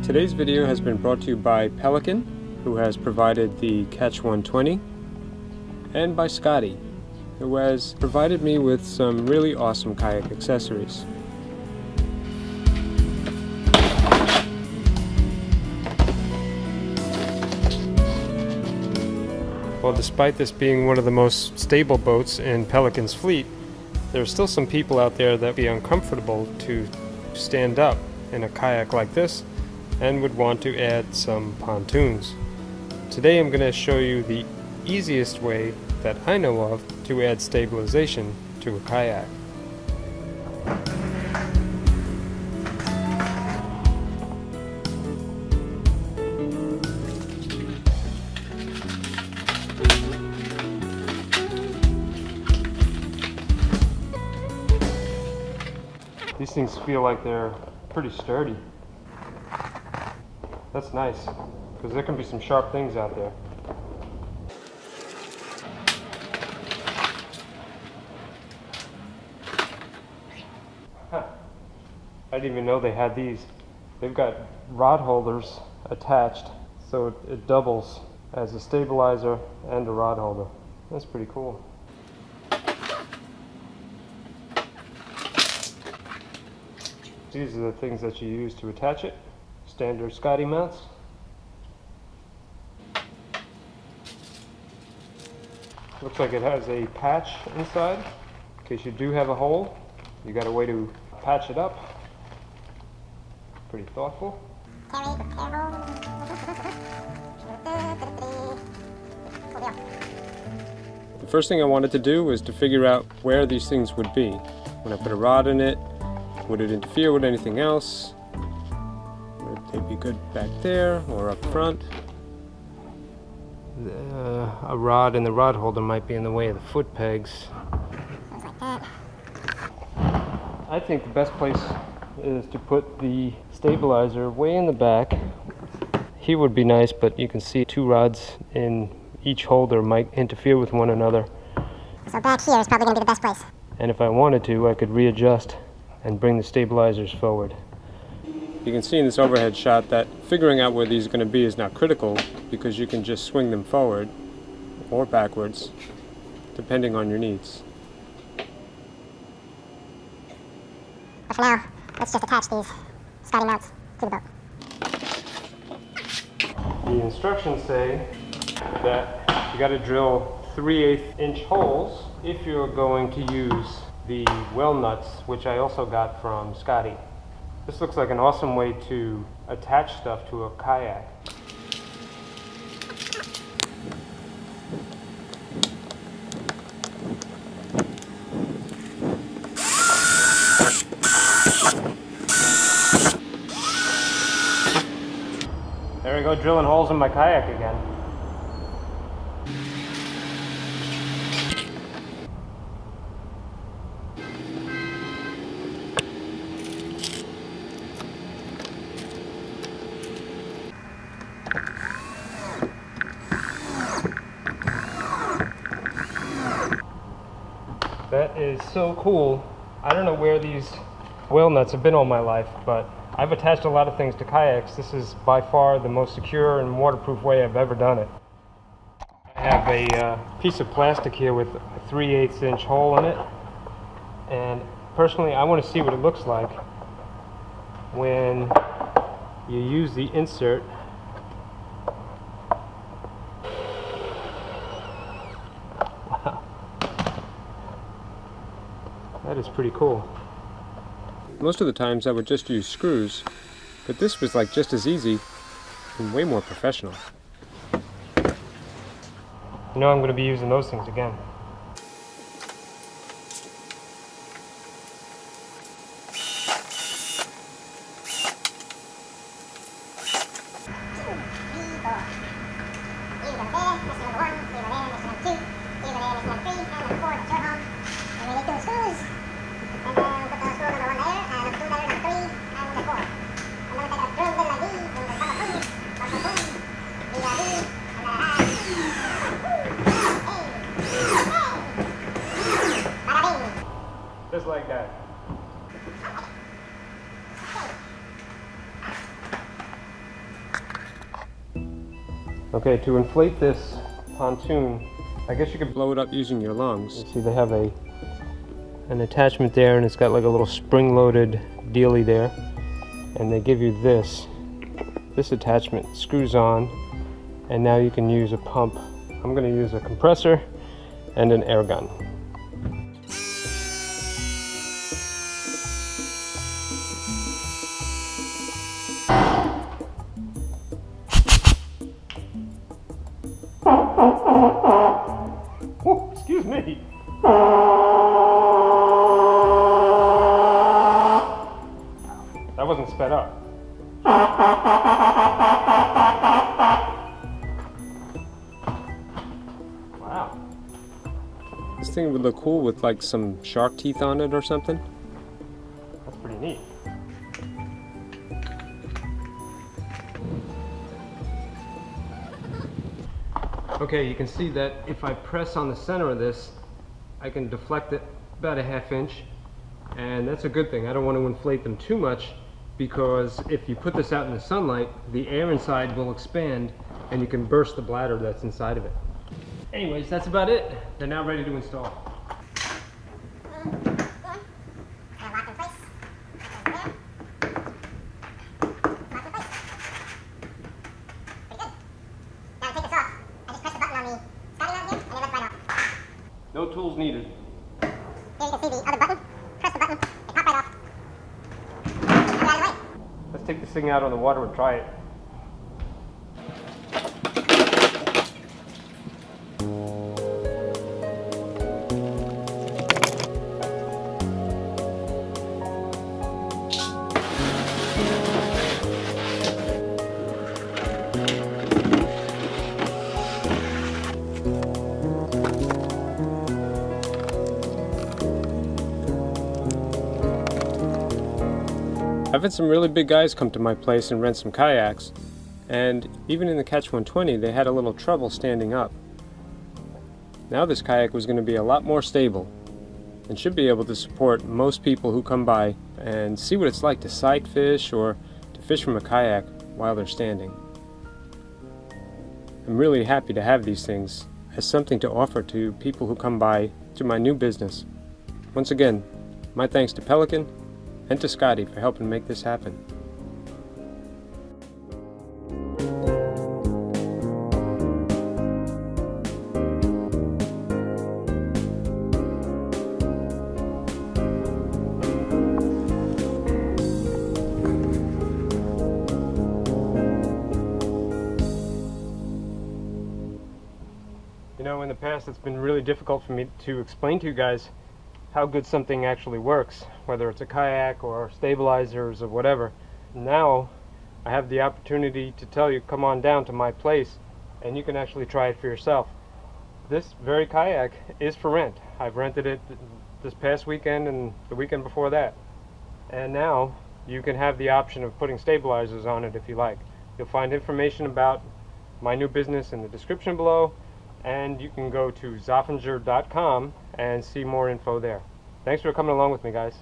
Today's video has been brought to you by Pelican, who has provided the Catch 120, and by Scotty, who has provided me with some really awesome kayak accessories. Well, despite this being one of the most stable boats in Pelican's fleet, there are still some people out there that would be uncomfortable to stand up in a kayak like this and would want to add some pontoons. Today I'm going to show you the easiest way that I know of to add stabilization to a kayak. These things feel like they're pretty sturdy. That's nice, because there can be some sharp things out there. Huh. I didn't even know they had these. They've got rod holders attached, so it doubles as a stabilizer and a rod holder. That's pretty cool. These are the things that you use to attach it. Standard Scotty mounts. Looks like it has a patch inside in case you do have a hole. You got a way to patch it up. Pretty thoughtful. The first thing I wanted to do was to figure out where these things would be. When I put a rod in it, would it interfere with anything else? Would they be good back there or up front? A rod and the rod holder might be in the way of the foot pegs. Things like that. I think the best place is to put the stabilizer way in the back. Here would be nice, but you can see two rods in each holder might interfere with one another. So back here is probably going to be the best place. And if I wanted to, I could readjust and bring the stabilizers forward. You can see in this overhead shot that figuring out where these are going to be is not critical, because you can just swing them forward or backwards depending on your needs. But for now, let's just attach these Scotty mounts to the boat. The instructions say that you got to drill 3/8 inch holes if you're going to use the well nuts, which I also got from Scotty. This looks like an awesome way to attach stuff to a kayak. There we go, drilling holes in my kayak again. That is so cool. I don't know where these whale nuts have been all my life, but I've attached a lot of things to kayaks. This is by far the most secure and waterproof way I've ever done it. I have a piece of plastic here with a 3/8 inch hole in it, and personally I want to see what it looks like when you use the insert. That is pretty cool. Most of the times I would just use screws, but this was like just as easy and way more professional. You know I'm going to be using those things again. Just like that. Okay, to inflate this pontoon, I guess you could blow it up using your lungs. You see they have an attachment there, and it's got like a little spring-loaded dealie there. And they give you this attachment, screws on, and now you can use a pump. I'm going to use a compressor and an air gun. Oh, excuse me. That wasn't sped up. Wow. This thing would look cool with like some shark teeth on it or something. That's pretty neat. Okay, you can see that if I press on the center of this, I can deflect it about a ½ inch, and that's a good thing. I don't want to inflate them too much, because if you put this out in the sunlight, the air inside will expand and you can burst the bladder that's inside of it. Anyways, that's about it. They're now ready to install. No tools needed. Here you can see the other button. Press the button, they pop right off. Get out of the way. Let's take this thing out on the water and try it. I've had some really big guys come to my place and rent some kayaks, and even in the Catch 120 they had a little trouble standing up. Now this kayak was going to be a lot more stable and should be able to support most people who come by and see what it's like to sight fish or to fish from a kayak while they're standing. I'm really happy to have these things as something to offer to people who come by to my new business. Once again, my thanks to Pelican and to Scotty for helping make this happen. You know, in the past it's been really difficult for me to explain to you guys how good something actually works, whether it's a kayak or stabilizers or whatever. Now I have the opportunity to tell you, come on down to my place and you can actually try it for yourself. This very kayak is for rent. I've rented it this past weekend and the weekend before that, and now you can have the option of putting stabilizers on it if you like. You'll find information about my new business in the description below, and you can go to zoffinger.com and see more info there. Thanks for coming along with me, guys.